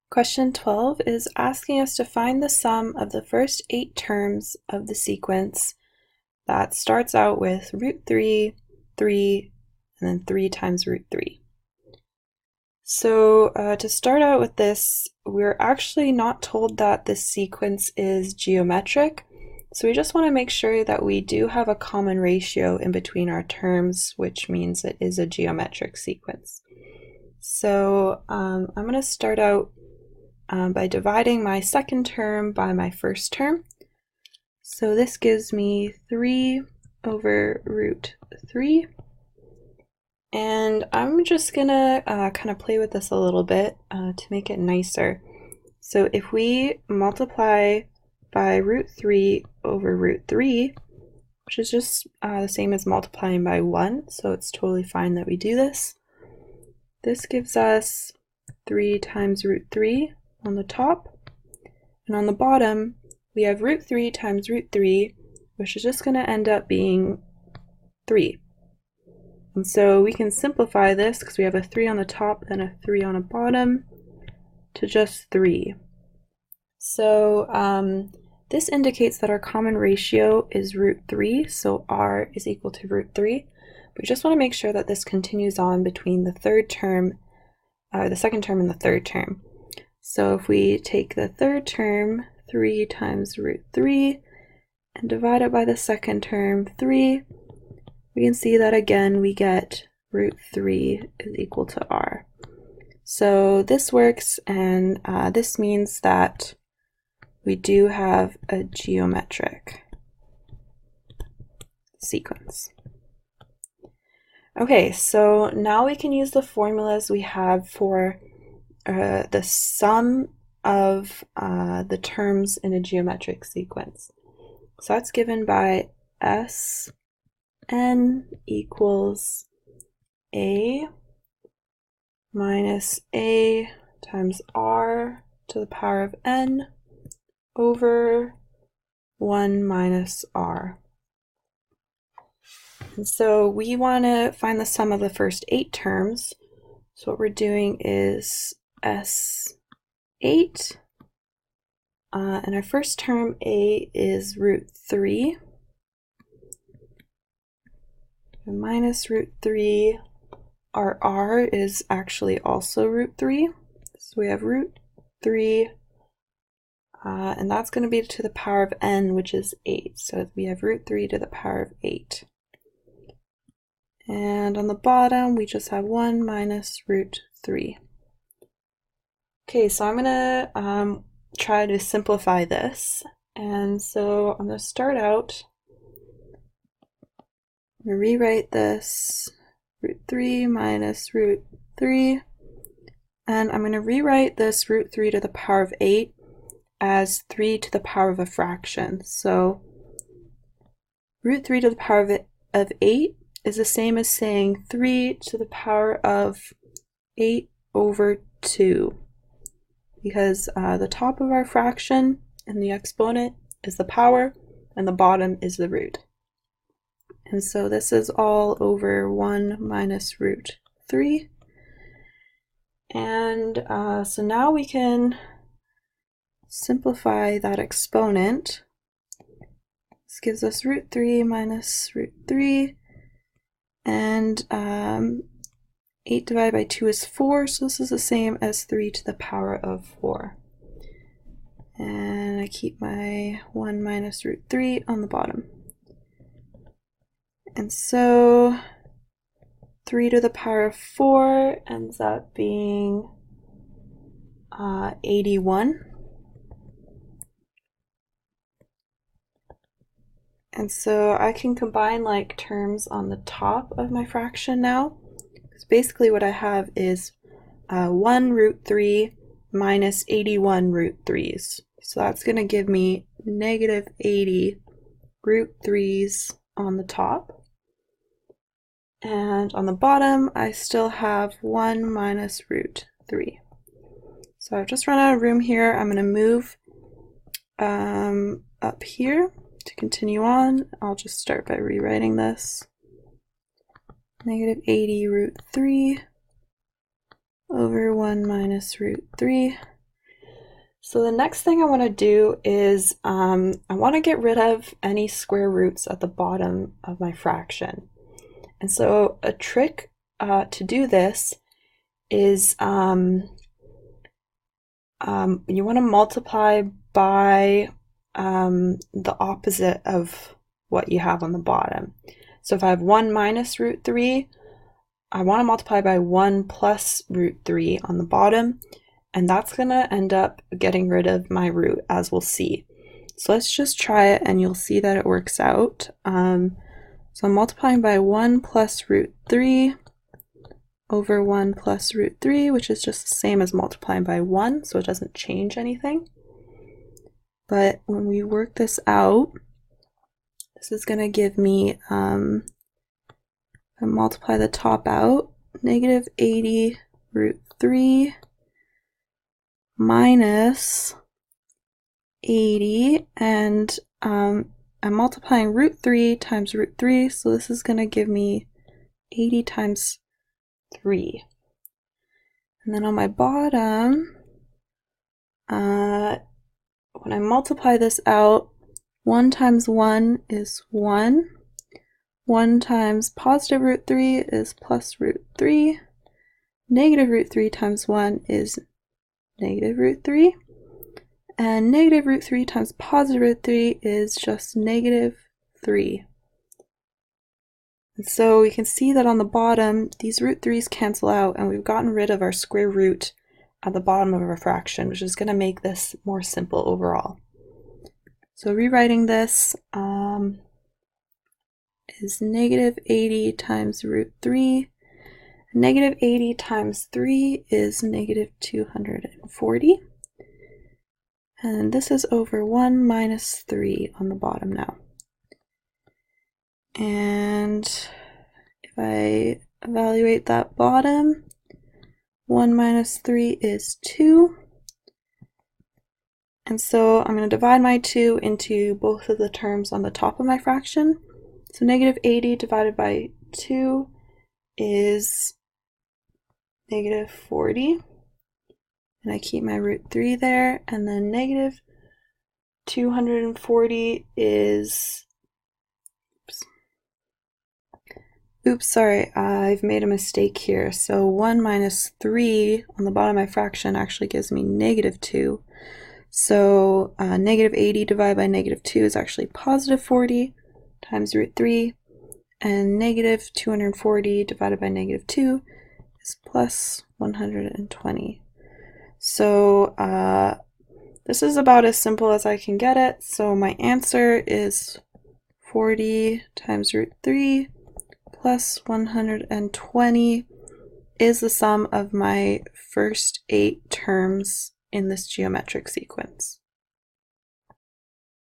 Question 12 is asking us to find the sum of the first 8 terms of the sequence that starts out with root 3, 3, and then 3 times root 3. So to start out with this, we're actually not told that this sequence is geometric. So we just want to make sure that we do have a common ratio in between our terms, which means it is a geometric sequence. So I'm going to start out by dividing my second term by my first term. So this gives me 3 over root 3. And I'm just gonna kind of play with this a little bit to make it nicer. So if we multiply by root 3 over root 3, which is just the same as multiplying by 1, so it's totally fine that we do this. This gives us 3 times root 3 on the top, and on the bottom we have root 3 times root 3, which is just going to end up being 3. And so we can simplify this because we have a 3 on the top and a 3 on the bottom to just 3. So this indicates that our common ratio is root 3, so r is equal to root 3. We just want to make sure that this continues on between the third term, the second term and the third term. So if we take the third term, 3 times root 3, and divide it by the second term, 3, we can see that again we get root 3 is equal to r. So this works, and this means that we do have a geometric sequence. Okay, so now we can use the formulas we have for the sum of the terms in a geometric sequence. So that's given by S n equals a minus a times r to the power of n over 1 minus r. And so we want to find the sum of the first 8 terms. So what we're doing is S8, and our first term a is root 3. Minus root 3, our r is actually also root 3. So we have root 3, and that's going to be to the power of n, which is 8. So we have root 3 to the power of 8. And on the bottom, we just have 1 minus root 3. Okay, so I'm going to try to simplify this. And so I'm going to start out. I'm going to rewrite this root 3 minus root 3, and I'm going to rewrite this root 3 to the power of 8 as 3 to the power of a fraction. So root 3 to the power of 8 is the same as saying 3 to the power of 8 over 2, because the top of our fraction and the exponent is the power, and the bottom is the root. And so this is all over 1 minus root 3. And so now we can simplify that exponent. This gives us root 3 minus root 3. And 8 divided by 2 is 4, so this is the same as 3 to the power of 4. And I keep my 1 minus root 3 on the bottom. And so 3 to the power of 4 ends up being 81. And so I can combine like terms on the top of my fraction now. Because basically what I have is 1 root 3 minus 81 root 3s. So that's going to give me negative 80 root 3s on the top. And on the bottom, I still have 1 minus root 3. So I've just run out of room here. I'm going to move up here to continue on. I'll just start by rewriting this. Negative 80 root 3 over 1 minus root 3. So the next thing I want to do is I want to get rid of any square roots at the bottom of my fraction. And so a trick to do this is you want to multiply by the opposite of what you have on the bottom. So if I have 1 minus root 3, I want to multiply by 1 plus root 3 on the bottom, and that's going to end up getting rid of my root, as we'll see. So let's just try it, and you'll see that it works out. So I'm multiplying by 1 plus root 3 over 1 plus root 3, which is just the same as multiplying by 1, so it doesn't change anything. But when we work this out, this is going to give me, I multiply the top out, negative 80 root 3 minus 80, and I'm multiplying root 3 times root 3, so this is going to give me 80 times 3. And then on my bottom, when I multiply this out, 1 times 1 is 1. 1 times positive root 3 is plus root 3. Negative root 3 times 1 is negative root 3. And negative root 3 times positive root 3 is just negative 3. And so we can see that on the bottom, these root 3's cancel out, and we've gotten rid of our square root at the bottom of our fraction, which is going to make this more simple overall. So rewriting this is negative 80 times root 3. Negative 80 times 3 is negative 240. And this is over 1 minus 3 on the bottom now. And if I evaluate that bottom, 1 minus 3 is 2. And so I'm going to divide my 2 into both of the terms on the top of my fraction. So negative 80 divided by 2 is negative 40. And I keep my root 3 there, and then negative 240 is, sorry, I've made a mistake here. So 1 minus 3 on the bottom of my fraction actually gives me negative 2. So negative 80 divided by negative 2 is actually positive 40 times root 3, and negative 240 divided by negative 2 is plus 120. So this is about as simple as I can get it. So my answer is 40 times root 3 plus 120 is the sum of my first 8 terms in this geometric sequence.